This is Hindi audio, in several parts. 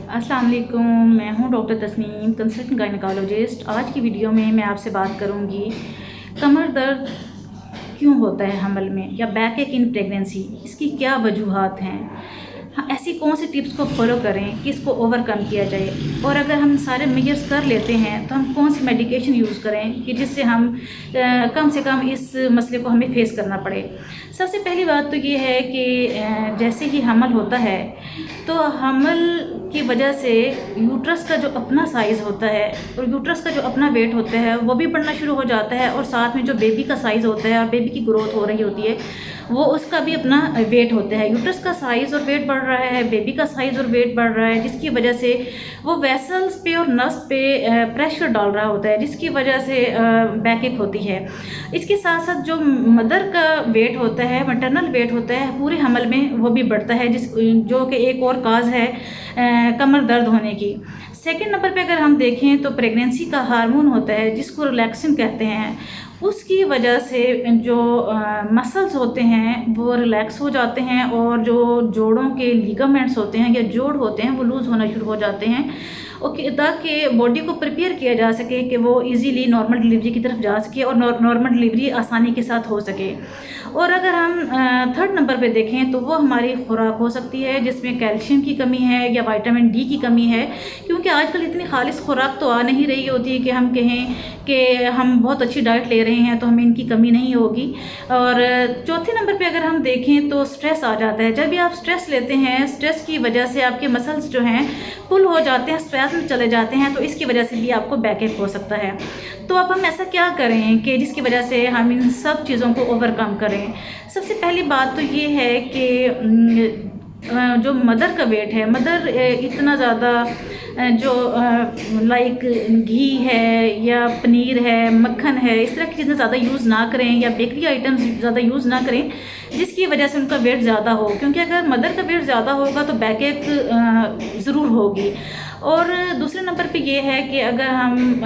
अस्सलाम वालेकुम। मैं हूं डॉक्टर तस्नीम, कंसल्टेंट गायनेकोलॉजिस्ट। आज की वीडियो में मैं आपसे बात करूंगी कमर दर्द क्यों होता है हमल में या बैक एक इन प्रेगनेंसी, इसकी क्या वजूहात हैं। हाँ, ऐसी कौन सी टिप्स को फॉलो करें कि इसको ओवरकम किया जाए, और अगर हम सारे मेजर्स कर लेते हैं तो हम कौन सी मेडिकेशन यूज़ करें कि जिससे हम कम से कम इस मसले को हमें फेस करना पड़े। सबसे पहली बात तो ये है कि जैसे ही हमल होता है तो हमल की वजह से यूट्रस का जो अपना साइज़ होता है और यूट्रस का जो अपना वेट होता है वो भी बढ़ना शुरू हो जाता है, और साथ में जो बेबी का साइज़ होता है और बेबी की ग्रोथ हो रही होती है वो उसका भी अपना वेट होता है। यूट्रस का साइज़ और वेट बढ़ रहा है, बेबी का साइज़ और वेट बढ़ रहा है, जिसकी वजह से वो वेसल्स पे और नस पे प्रेशर डाल रहा होता है, जिसकी वजह से बैकएक होती है। इसके साथ साथ जो मदर का वेट होता है, मैटरनल वेट होता है, पूरे हमल में वो भी बढ़ता है, जो कि एक और काज है कमर दर्द होने की। सेकेंड नंबर पे अगर हम देखें तो प्रेगनेंसी का हार्मोन होता है जिसको रिलैक्सिन कहते हैं, उसकी वजह से जो मसल्स होते हैं वो रिलैक्स हो जाते हैं, और जो जोड़ों के लिगामेंट्स होते हैं या जोड़ होते हैं वो लूज़ होना शुरू हो जाते हैं, ओके, ताकि बॉडी को प्रिपेयर किया जा सके कि वो इजीली नॉर्मल डिलीवरी की तरफ जा सके और नॉर्मल डिलीवरी आसानी के साथ हो सके। और अगर हम थर्ड नंबर पे देखें तो वो हमारी खुराक हो सकती है जिसमें कैल्शियम की कमी है या विटामिन डी की कमी है, क्योंकि आजकल इतनी खालिश खुराक तो आ नहीं रही होती कि हम कहें कि हम बहुत अच्छी डाइट ले रहे हैं तो हमें इनकी कमी नहीं होगी। और चौथे नंबर पे अगर हम देखें तो स्ट्रेस आ जाता है। जब भी आप स्ट्रेस लेते हैं, स्ट्रेस की वजह से आपके मसल्स जो हैं पुल हो जाते हैं, स्ट्रेस में चले जाते हैं, तो इसकी वजह से भी आपको बैकएक हो सकता है। तो अब हम ऐसा क्या करें कि जिसकी वजह से हम इन सब चीज़ों को ओवरकम करें। सबसे पहली बात तो ये है कि जो मदर का वेट है, मदर इतना ज़्यादा जो लाइक घी है या पनीर है, मक्खन है, इस तरह की चीज़ें ज़्यादा यूज़ ना करें या बेकरी आइटम्स ज़्यादा यूज़ ना करें जिसकी वजह से उनका वेट ज़्यादा हो, क्योंकि अगर मदर का वेट ज़्यादा होगा तो बैकएक ज़रूर होगी। और दूसरे नंबर पे ये है कि अगर हम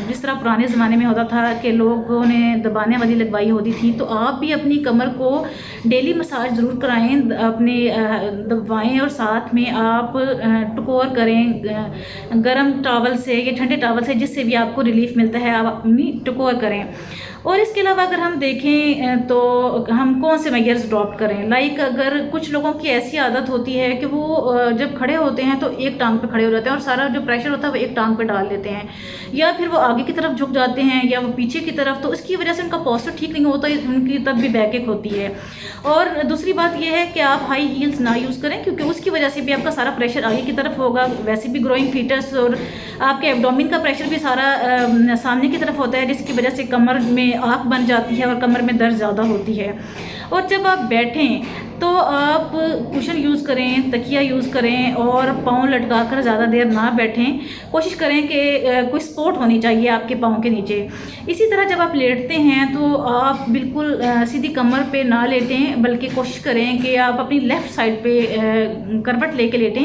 जिस तरह पुराने ज़माने में होता था कि लोगों ने दबाने वाली लगवाई होती थी, तो आप भी अपनी कमर को डेली मसाज ज़रूर कराएं, अपने दबाएं, और साथ में आप टकोर करें गर्म टॉवल से या ठंडे टॉवल से, जिससे भी आपको रिलीफ मिलता है, आप अपनी टकोर करें। और इसके अलावा अगर हम देखें तो हम कौन से मेजर्स अडॉप्ट करें। लाइक अगर कुछ लोगों की ऐसी आदत होती है कि वो जब खड़े होते हैं तो एक टांग पे खड़े हो जाते हैं और सारा जो प्रेशर होता है वो एक टांग पे डाल लेते हैं, या फिर वो आगे की तरफ झुक जाते हैं या वो पीछे की तरफ, तो इसकी वजह से उनका पोस्चर ठीक नहीं होता, उनकी तब भी बैकएक होती है। और दूसरी बात यह है कि आप हाई हील्स ना यूज़ करें, क्योंकि उसकी वजह से भी आपका सारा प्रेशर आगे की तरफ होगा। वैसे भी ग्रोइंग फीटस और आपके एब्डोमेन का प्रेशर भी सारा सामने की तरफ होता है, जिसकी वजह से कमर में आँख बन जाती है और कमर में दर्द ज़्यादा होती है। और जब आप बैठें तो आप कुशन यूज़ करें, तकिया यूज़ करें, और पाँव लटका कर ज़्यादा देर ना बैठें। कोशिश करें कि कोई सपोर्ट होनी चाहिए आपके पाँव के नीचे। इसी तरह जब आप लेटते हैं तो आप बिल्कुल सीधी कमर पे ना लेटें, बल्कि कोशिश करें कि आप अपनी लेफ़्ट साइड पे करवट लेके लेटें।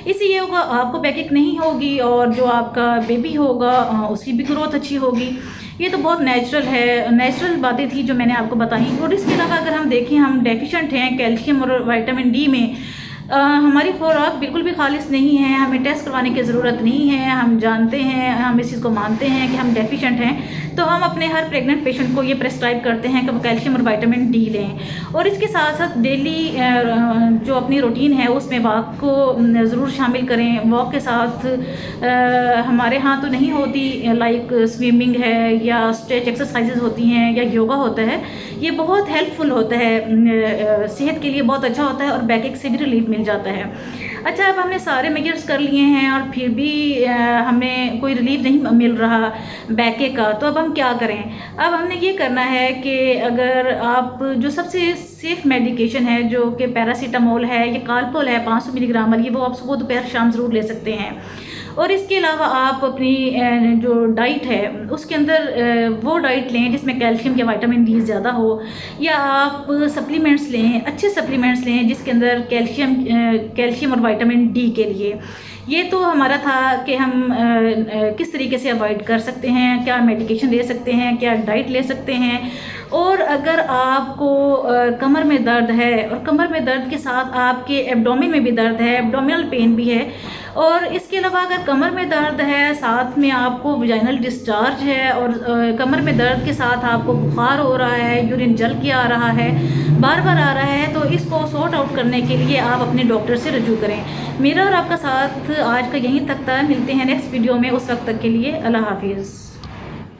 इससे ये होगा आपको बैकएक नहीं होगी, और जो आपका बेबी होगा उसकी भी ग्रोथ अच्छी होगी। ये तो बहुत नेचुरल है, नेचुरल बातें थी जो मैंने आपको बताई। और इसके अलावा अगर हम देखें हम डेफिशिएंट हैं कैल्शियम और विटामिन डी में, हमारी खुराक बिल्कुल भी खालिश नहीं है, हमें टेस्ट करवाने की ज़रूरत नहीं है। हम जानते हैं, हम इस चीज़ को मानते हैं कि हम डेफिशिएंट हैं, तो हम अपने हर प्रेग्नेंट पेशेंट को ये प्रेस्क्राइब करते हैं कि वो कैल्शियम और विटामिन डी लें। और इसके साथ साथ डेली जो अपनी रूटीन है उसमें वॉक को ज़रूर शामिल करें। वॉक के साथ हमारे यहाँ तो नहीं होती, लाइक स्विमिंग है या स्ट्रेच एक्सरसाइजेज होती हैं या योगा होता है, ये बहुत हेल्पफुल होता है, सेहत के लिए बहुत अच्छा होता है और बैकएक से भी रिलीफ मिल जाता है। अच्छा, अब हमने सारे मेजर्स कर लिए हैं और फिर भी हमें कोई रिलीफ नहीं मिल रहा बैकएक का, तो अब हम क्या करें। अब हमने ये करना है कि अगर आप जो सबसे सेफ मेडिकेशन है जो कि पैरासीटामोल है या कालपोल है 500 मिलीग्राम वाली, वो आप सुबह दोपहर शाम ज़रूर ले सकते हैं। और इसके अलावा आप अपनी जो डाइट है उसके अंदर वो डाइट लें जिसमें कैल्शियम या विटामिन डी ज़्यादा हो, या आप सप्लीमेंट्स लें, अच्छे सप्लीमेंट्स लें जिसके अंदर कैल्शियम और विटामिन डी के लिए। ये तो हमारा था कि हम किस तरीके से अवॉइड कर सकते हैं, क्या मेडिकेशन ले सकते हैं, क्या डाइट ले सकते हैं। और अगर आपको कमर में दर्द है और कमर में दर्द के साथ आपके एब्डोमेन में भी दर्द है, एब्डोमिनल पेन भी है, और इसके अलावा अगर कमर में दर्द है, साथ में आपको वजाइनल डिस्चार्ज है और कमर में दर्द के साथ आपको बुखार हो रहा है, यूरिन जल के आ रहा है, बार बार आ रहा है, तो इसको सॉर्ट आउट करने के लिए आप अपने डॉक्टर से रजू करें। मेरा और आपका साथ आज का यहीं तक था। मिलते हैं नेक्स्ट वीडियो में, उस वक्त तक के लिए अल्लाह हाफिज़।